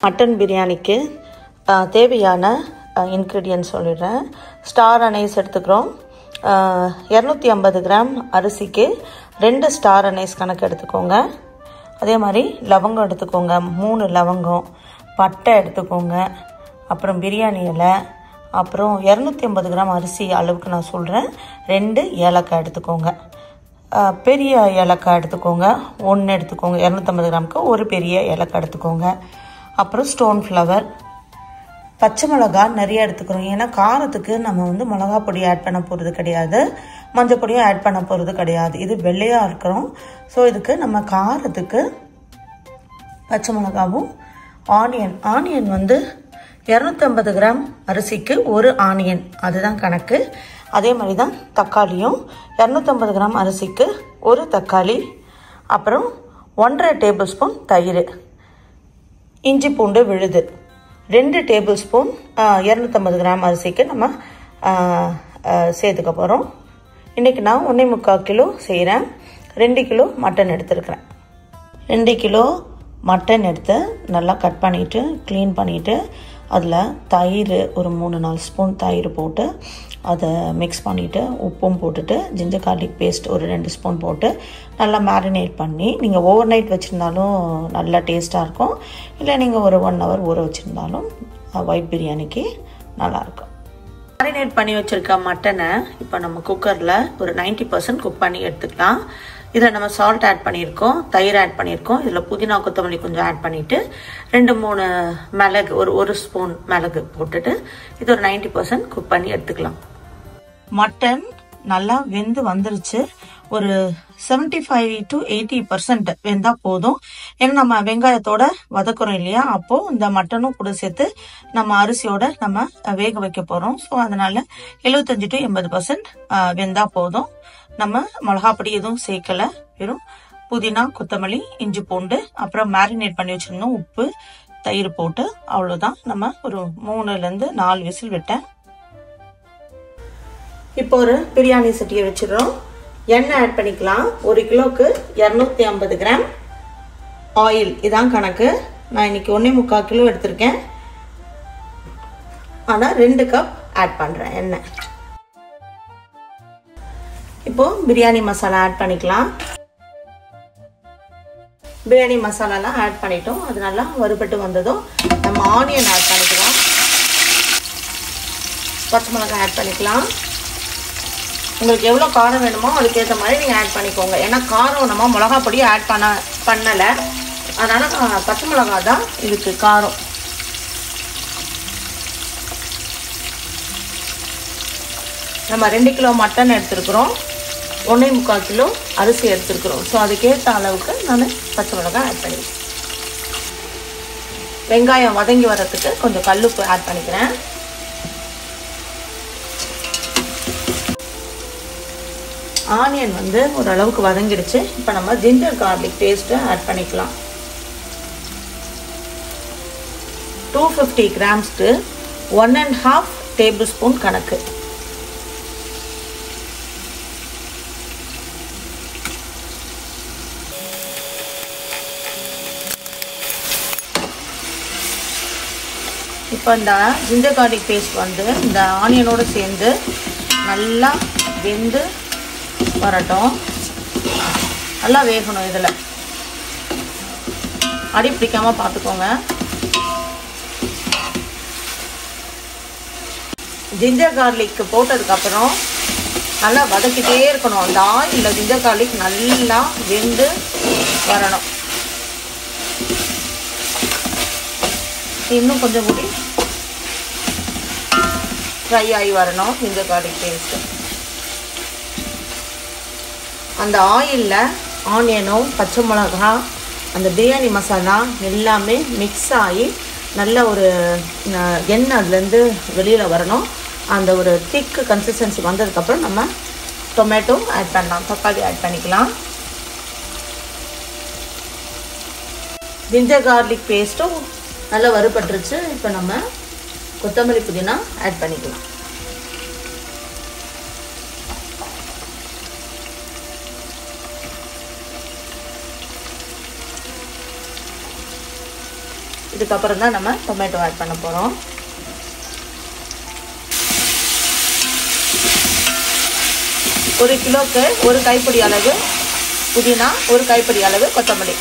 Mutton பிரியாணிக்கு தேவையான ingredient சொல்லிடுறேன். ஸ்டார் அனைஸ் எடுத்துக்கிறோம். 250 கிராம் அரிசிக்கு 2 ஸ்டார் அனைஸ் கணக்கு எடுத்துக்கோங்க. அதே மாதிரி லவங்கம் எடுத்துக்கோங்க, 3 லவங்கம், பட்டை எடுத்துக்கோங்க, அப்புறம் பிரியாணி இலை, அப்புறம் 250 கிராம் அரிசி அளவுக்கு நான் சொல்கிறேன். 2 ஏலக்காய் எடுத்துக்கோங்க. பெரிய ஏலக்காய் எடுத்துக்கோங்க, 1 எடுத்துக்கோங்க. 250 கிராமுக்கு ஒரு பெரிய ஏலக்காய் எடுத்துக்கோங்க. அப்புறம் ஸ்டோன் ஃப்ளவர், பச்சை மிளகா நிறைய எடுத்துக்கிறோம். ஏன்னா காரத்துக்கு நம்ம வந்து மிளகா பொடி ஆட் பண்ண போகிறது கிடையாது, மஞ்சள் பொடியும் ஆட் பண்ண போகிறது கிடையாது. இது வெள்ளையாக இருக்கிறோம். ஸோ இதுக்கு நம்ம காரத்துக்கு பச்சை மிளகாவும் ஆனியன் வந்து 250 கிராம் அரிசிக்கு ஒரு ஆனியன், அதுதான் கணக்கு. அதே மாதிரி தான் தக்காளியும் 250 கிராம் அரிசிக்கு ஒரு தக்காளி, அப்புறம் 1.5 டேபிள் ஸ்பூன் தயிர், இஞ்சி பூண்டு விழுது 2 டேபிள் ஸ்பூன் 250 கிராம் அரிசிக்கு நம்ம சேர்த்துக்க போகிறோம். இன்றைக்கி நான் 1.25 கிலோ செய்கிறேன். 2 கிலோ மட்டன் எடுத்துருக்கிறேன். 2 கிலோ மட்டன் எடுத்து நல்லா கட் பண்ணிவிட்டு க்ளீன் பண்ணிவிட்டு அதில் தயிர் ஒரு 3-4 ஸ்பூன் தயிர் போட்டு அதை மிக்ஸ் பண்ணிவிட்டு உப்பும் போட்டுட்டு ஜிஞ்சர் கார்லிக் பேஸ்ட் ஒரு 2 ஸ்பூன் போட்டு நல்லா மேரினேட் பண்ணி, நீங்கள் ஓவர் நைட் வச்சுருந்தாலும் நல்லா டேஸ்ட்டாக இருக்கும். இல்லை நீங்கள் ஒரு 1 ஹவர் ஊற வச்சுருந்தாலும் ஒயிட் பிரியாணிக்கு நல்லாயிருக்கும். மேரினேட் பண்ணி வச்சுருக்க மட்டனை இப்போ நம்ம குக்கரில் ஒரு 90% குக் பண்ணி எடுத்துக்கலாம். இதில் நம்ம சால்ட் ஆட் பண்ணியிருக்கோம், தயிர் ஆட் பண்ணியிருக்கோம். இதில் புதினா கொத்தமல்லி கொஞ்சம் ஆட் பண்ணிவிட்டு 2-3 மிளகு, ஒரு ஸ்பூன் மிளகு போட்டுட்டு இது ஒரு 90% குக் பண்ணி எடுத்துக்கலாம். மட்டன் நல்லா வெந்து வந்துருச்சு. ஒரு 75 to 80% வெந்தா போதும். ஏன்னா நம்ம வெங்காயத்தோட வதக்குறோம் இல்லையா, அப்போ இந்த மட்டனும் கூட சேர்த்து நம்ம அரிசியோட நம்ம வேக வைக்க போறோம். ஸோ அதனால 75 to 80% வெந்தா போதும். நம்ம மிளகாப்பொடி எதுவும் சேர்க்கல, வெறும் புதினா கொத்தமல்லி இஞ்சி பூண்டு அப்புறம் மேரினேட் பண்ணி வச்சிருந்தோம் உப்பு தயிர் போட்டு, அவ்வளோதான். நம்ம ஒரு 3-4 விசில் விட்டேன். இப்போ ஒரு பிரியாணி சட்டியை வச்சிடறோம். எண்ணெய் ஆட் பண்ணிக்கலாம். 1 கிலோக்கு 250 கிராம் ஆயில், இதான் கணக்கு. நான் இன்னைக்கு 1.25 கிலோ எடுத்திருக்கேன். ஆனால் 2 கப் ஆட் பண்ணுறேன் எண்ணெய். இப்போ பிரியாணி மசாலா ஆட் பண்ணிக்கலாம். பிரியாணி மசாலாலாம் ஆட் பண்ணிட்டோம். அது நல்லா வறுபட்டு வந்ததும் நம்ம ஆனியன் ஆட் பண்ணிக்கலாம். பச்சை மிளகாய் ஆட் பண்ணிக்கலாம். உங்களுக்கு எவ்வளோ காரம் வேணுமோ அதுக்கேற்ற மாதிரி நீங்கள் ஆட் பண்ணிக்கோங்க. ஏன்னா காரம் நம்ம மிளகா பொடி ஆட் பண்ணலை, அதனால் பச்சை மிளகா தான் இதுக்கு காரம். நம்ம 2 கிலோ மட்டன் எடுத்துருக்குறோம், 1.25 கிலோ அரிசி எடுத்துருக்குறோம். ஸோ அதுக்கேற்ற அளவுக்கு நான் பச்சை மிளகாய் ஆட் பண்ணிக்கிறேன். வெங்காயம் வதங்கி வரத்துக்கு கொஞ்சம் கல்லுப்பு ஆட் பண்ணிக்கிறேன். ஆனியன் வந்து ஓரளவுக்கு வதங்கிடுச்சு. இப்போ நம்ம ஜிஞ்சர் கார்லிக் பேஸ்ட்டை ஆட் பண்ணிக்கலாம். 250 கிராம்ஸ்க்கு 1.5 டேபிள் ஸ்பூன் கணக்கு. இப்போ இந்த ஜிஞ்சர் கார்லிக் பேஸ்ட் வந்து இந்த ஆனியனோடு சேர்ந்து நல்லா வெந்து வரட்டும். நல்லா வேகணும். இதில் அடி பிடிக்காமல் பார்த்துக்கோங்க. ஜிஞ்சர் கார்லிக் போட்டதுக்கப்புறம் நல்லா வதக்கிட்டே இருக்கணும். அந்த ஆயிலில் ஜிஞ்சர் கார்லிக் நல்லா வெந்து வரணும். இன்னும் கொஞ்சம் கூடி ஃப்ரை ஆகி வரணும் ஜிஞ்சர் கார்லிக் பேஸ்ட்டு. அந்த ஆயிலில் ஆனியனும் பச்சை மிளகா அந்த பிரியாணி மசாலா எல்லாமே மிக்ஸ் ஆகி நல்ல ஒரு எண்ணெய் அதுலேருந்து வெளியில் வரணும். அந்த ஒரு திக்கு கன்சிஸ்டன்சி வந்ததுக்கப்புறம் நம்ம டொமேட்டோ ஆட் பண்ணலாம், தக்காளி ஆட் பண்ணிக்கலாம். ஜிஞ்சர் கார்லிக் பேஸ்ட்டும் நல்லா வறுபட்டுருச்சு. இப்போ நம்ம கொத்தமல்லி புதினா ஆட் பண்ணிக்கலாம். இது இதுக்கப்புறம் தான் நம்ம டொமேட்டோ ஆட் பண்ண போகிறோம். ஒரு கிலோக்கு ஒரு கைப்பிடி அளவு புதினா, ஒரு கைப்பிடி அளவு கொத்தமல்லி.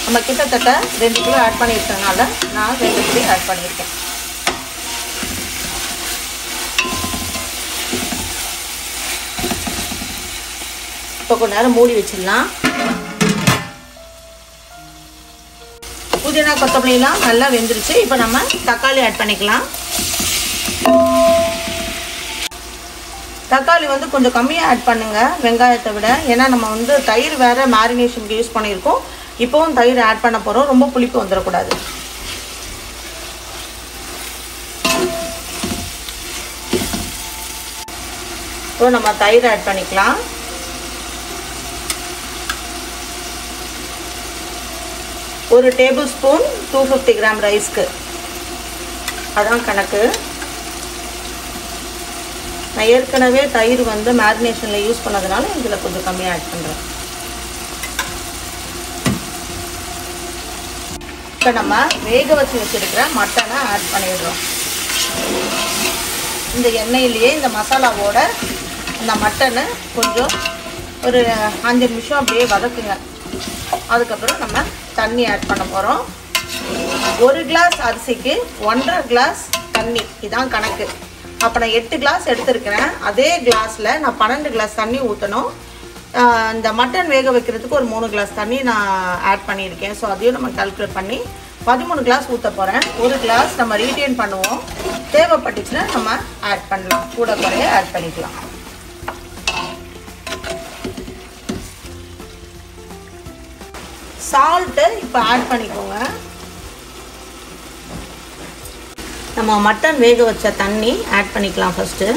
நம்ம கிட்டத்தட்ட 2 கிலோ ஆட் பண்ணியிருக்கனால நான் 2 கிலோ ஆட் பண்ணியிருக்கேன். இப்போ கொஞ்ச நேரம் மூடி வச்சிடலாம். புதினா கொத்தமல்லிலாம் நல்லா வெந்துருச்சு. இப்போ நம்ம தக்காளி ஆட் பண்ணிக்கலாம். தக்காளி வந்து கொஞ்சம் கம்மியாக ஆட் பண்ணுங்கள் வெங்காயத்தை விட. ஏன்னா நம்ம வந்து தயிர் வேறு மேரினேஷனுக்கு யூஸ் பண்ணியிருக்கோம். இப்போவும் தயிர் ஆட் பண்ண போகிறோம். ரொம்ப புளிப்பு வந்துடக்கூடாது. இப்போ நம்ம தயிர் ஆட் பண்ணிக்கலாம். ஒரு டேபிள் ஸ்பூன் 250 கிராம் ரைஸ்க்கு, அதான் கணக்கு. நான் ஏற்கனவே தயிர் வந்து மேரினேஷனில் யூஸ் பண்ணதுனால இதில் கொஞ்சம் கம்மியாக ஆட் பண்ணுறேன். இப்போ நம்ம வேக வச்சு வச்சுருக்கிற மட்டனை ஆட் பண்ணிடுறோம். இந்த எண்ணெயிலேயே இந்த மசாலாவோட இந்த மட்டனை கொஞ்சம் ஒரு 5 நிமிஷம் அப்படியே வதக்குங்க. அதுக்கப்புறம் நம்ம தண்ணி ஆட் பண்ண போகிறோம். 1 கிளாஸ் அரிசிக்கு 1.5 கிளாஸ் தண்ணி, இதான் கணக்கு. அப்போ நான் 8 கிளாஸ் எடுத்துருக்கிறேன். அதே கிளாஸில் நான் 12 கிளாஸ் தண்ணி ஊற்றணும். இந்த மட்டன் வேக வைக்கிறதுக்கு ஒரு 3 கிளாஸ் தண்ணி நான் ஆட் பண்ணியிருக்கேன். ஸோ அதையும் நம்ம கால்குலேட் பண்ணி 13 கிளாஸ் ஊற்ற போகிறேன். 1 கிளாஸ் நம்ம ரீட்டைன் பண்ணுவோம். தேவைப்பட்டுச்சுன்னா நம்ம ஆட் பண்ணலாம், கூட குறைய ஆட் பண்ணிக்கலாம். சால்ட்டு இப்போ ஆட் பண்ணிக்கோங்க. நம்ம மட்டன் வேக வச்ச தண்ணி ஆட் பண்ணிக்கலாம் ஃபஸ்ட்டு.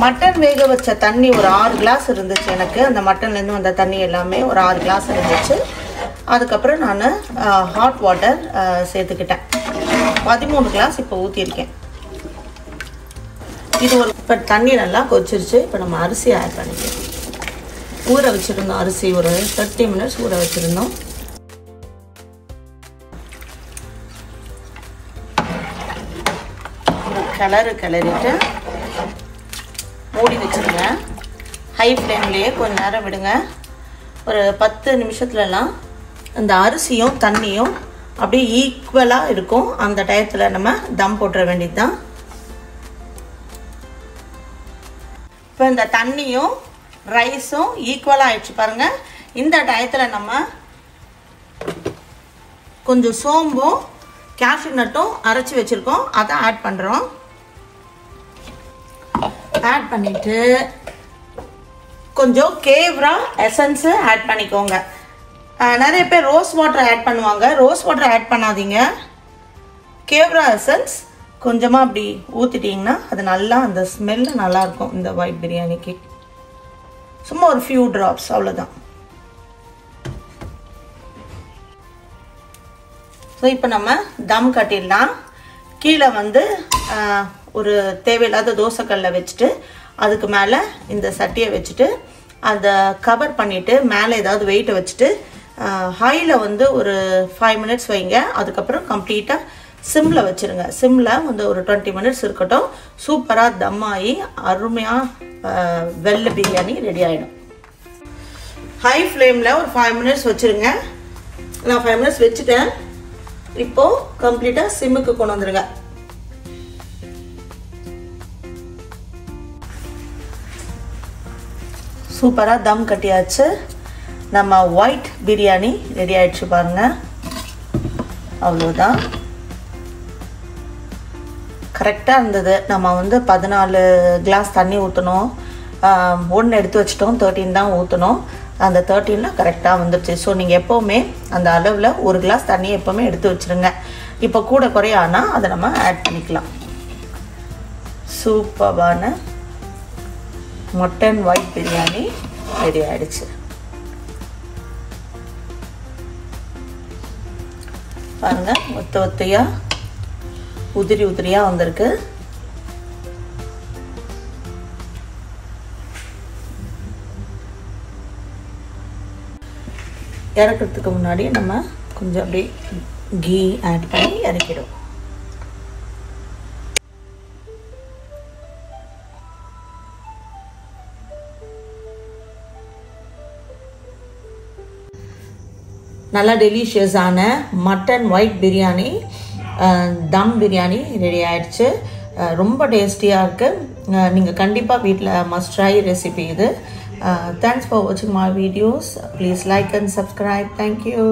மட்டன் வேக வச்ச தண்ணி ஒரு 6 கிளாஸ் இருந்துச்சு எனக்கு. அந்த மட்டன்லேருந்து வந்த தண்ணி எல்லாமே ஒரு 6 கிளாஸ் இருந்துச்சு. அதுக்கப்புறம் நான் ஹாட் வாட்டர் சேர்த்துக்கிட்டேன். 13 கிளாஸ் இப்போ ஊற்றிருக்கேன். இது ஒரு இப்போ தண்ணி நல்லா கொதிச்சிருச்சு. இப்போ நம்ம அரிசி ஆட் பண்ணிக்கலாம். ஊற வச்சுருந்தோம் அரிசி, ஒரு 30 மினிட்ஸ் ஊற வச்சுருந்தோம். கிளறிட்டு மூடி வச்சுருங்க. ஹை ஃப்ளேம்லேயே கொஞ்சம் நேரம் விடுங்க. ஒரு 10 நிமிஷத்துலலாம் அந்த அரிசியும் தண்ணியும் அப்படியே ஈக்குவலாக இருக்கும். அந்த டயத்தில் நம்ம தம் போட்டுற வேண்டியது தான். இப்போ இந்த தண்ணியும் ரைஸும் ஈக்குவலாக ஆயிடுச்சு பாருங்கள். இந்த டயத்தில் நம்ம கொஞ்சம் சோம்பும் கேஷ்யூ நட்டும் அரைச்சி வச்சுருக்கோம், அதை ஆட் பண்ணுறோம். ஆட் பண்ணிவிட்டு கொஞ்சம் கேவ்ரா எசன்ஸு ஆட் பண்ணிக்கோங்க. நிறைய பேர் ரோஸ் வாட்டர் ஆட் பண்ணுவாங்க. ரோஸ் வாட்டர் ஆட் பண்ணாதீங்க. கேவ்ரா எசன்ஸ் கொஞ்சமாக அப்படி ஊற்றிட்டிங்கன்னா அது நல்லா அந்த ஸ்மெல்லு நல்லாயிருக்கும் இந்த ஒயிட் பிரியாணிக்கு. சும்மா ஒரு ஃபியூ ட்ராப்ஸ், அவ்வளோதான். ஸோ இப்போ நம்ம தம் கட்டிடலாம். கீழே வந்து ஒரு தேவையில்லாத தோசைக்கல்லை வச்சுட்டு அதுக்கு மேலே இந்த சட்டியை வச்சுட்டு அதை கவர் பண்ணிவிட்டு மேலே ஏதாவது வெயிட்டை வச்சுட்டு ஹையில் வந்து ஒரு 5 மினிட்ஸ் வைங்க. அதுக்கப்புறம் கம்ப்ளீட்டாக சிம்மில் வச்சுருங்க. சிம்மில் வந்து ஒரு 20 மினிட்ஸ் இருக்கட்டும். சூப்பராக தம் ஆகி அருமையாக வெள்ளை பிரியாணி ரெடி ஆகிடும். ஹை ஃப்ளேமில் ஒரு 5 மினிட்ஸ் வச்சுருங்க. நான் 5 மினிட்ஸ் வச்சுட்டேன். இப்போது கம்ப்ளீட்டாக சிம்முக்கு கொண்டு வந்துடுங்க. சூப்பராக தம் கட்டியாச்சு. நம்ம ஒயிட் பிரியாணி ரெடி ஆகிடுச்சு பாருங்கள். அவ்வளோதான், கரெக்டாக இருந்தது. நம்ம வந்து 14 கிளாஸ் தண்ணி ஊற்றணும். 1 எடுத்து வச்சிட்டோம், 13 தான் ஊற்றணும். அந்த 13ல் கரெக்டாக வந்துடுச்சு. ஸோ நீங்கள் எப்போவுமே அந்த அளவில் 1 கிளாஸ் தண்ணி எப்போவுமே எடுத்து வச்சுருங்க. இப்போ கூட குறைய ஆனால் அதை நம்ம ஆட் பண்ணிக்கலாம். சூப்பரான மட்டன் ஒயிட் பிரியாணி ரெடி ஆகிடுச்சு பாருங்கள். ஒத்தையாக உதிரியாக வந்திருக்கு. இறக்கிறதுக்கு முன்னாடி நம்ம கொஞ்சம் அப்படியே கீ ஆட் பண்ணி இறக்கிடும். நல்லா டெலிஷியஸான மட்டன் ஒயிட் பிரியாணி, தம் பிரியாணி ரெடி ஆயிடுச்சு. ரொம்ப டேஸ்டியாக இருக்குது. நீங்கள் கண்டிப்பாக வீட்டில் மஸ்ட் ட்ரை ரெசிபி இது. Thanks for watching my videos. Please like and subscribe. Thank you.